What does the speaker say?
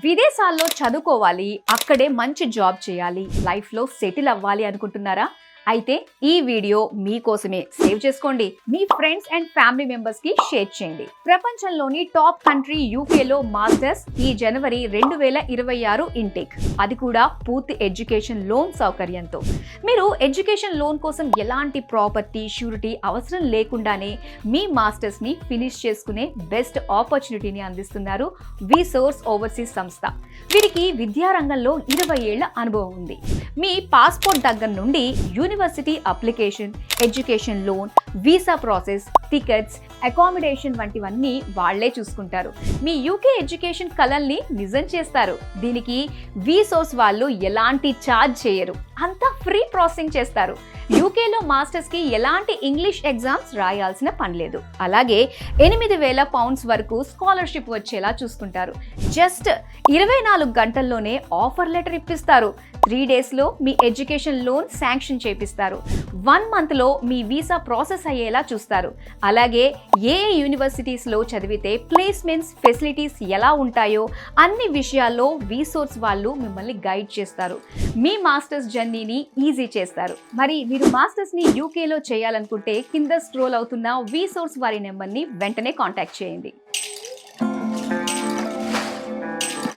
విదేశాల్లో చదువుకోవాలి, అక్కడే మంచి జాబ్ చేయాలి, లైఫ్లో సెటిల్ అవ్వాలి అనుకుంటున్నారా? అయితే ఈ వీడియో మీకోసమే. సేవ్ చేసుకోండి, మీ ఫ్రెండ్స్ అండ్ ఫ్యామిలీ మెంబర్స్ కి షేర్ చేయండి. ప్రపంచంలోని టాప్ కంట్రీ యూకేలో మాస్టర్స్ ఈ జనవరి 2026 ఇంటేక్, అది కూడా పూర్తి ఎడ్యుకేషన్ లోన్ సౌకర్యంతో. మీరు ఎడ్యుకేషన్ లోన్ కోసం ఎలాంటి ప్రాపర్టీ షూరిటీ అవసరం లేకుండానే మీ మాస్టర్స్ ని ఫినిష్ చేసుకునే బెస్ట్ ఆపర్చునిటీని అందిస్తున్నారు విసోర్స్ ఓవర్సీస్ సంస్థ. వీరికి విద్యారంగంలో 20 ఏళ్ల అనుభవం ఉంది. మీ పాస్పోర్ట్ దగ్గర నుండి university application, education loan, visa process, tickets, accommodation వంటివన్నీ వాళ్లే చూసుకుంటారు. మీ యూకే ఎడ్యుకేషన్ కలల్ని నిజం చేస్తారు. దీనికి విసోర్స్ వాళ్ళు ఎలాంటి ఛార్జ్ చేయరు, అంతా ఫ్రీ ప్రాసెసింగ్ చేస్తారు. యూకేలో మాస్టర్స్ కి ఎలాంటి ఇంగ్లీష్ ఎగ్జామ్స్ రాయాల్సిన పని లేదు. అలాగే 8,000 పౌండ్స్ వరకు స్కాలర్షిప్ వచ్చేలా చూసుకుంటారు. జస్ట్ 24 గంటల్లోనే ఆఫర్ లెటర్ ఇప్పిస్తారు. 3 డేస్లో మీ ఎడ్యుకేషన్ లోన్ శాంక్షన్ చేపిస్తారు. 1 మంత్లో మీ వీసా ప్రాసెస్ అయ్యేలా చూస్తారు. అలాగే ఏ యూనివర్సిటీస్లో చదివితే ప్లేస్మెంట్స్ ఫెసిలిటీస్ ఎలా ఉంటాయో అన్ని విషయాల్లో విసోర్స్ వాళ్ళు మిమ్మల్ని గైడ్ చేస్తారు. మీ మాస్టర్స్ జర్నీని ఈజీ చేస్తారు. మరి మీరు మాస్టర్స్ ని యూకేలో చేయాలనుకుంటే కింద స్క్రోల్ అవుతున్న విసోర్స్ వారి నెంబర్ని వెంటనే కాంటాక్ట్ చేయండి.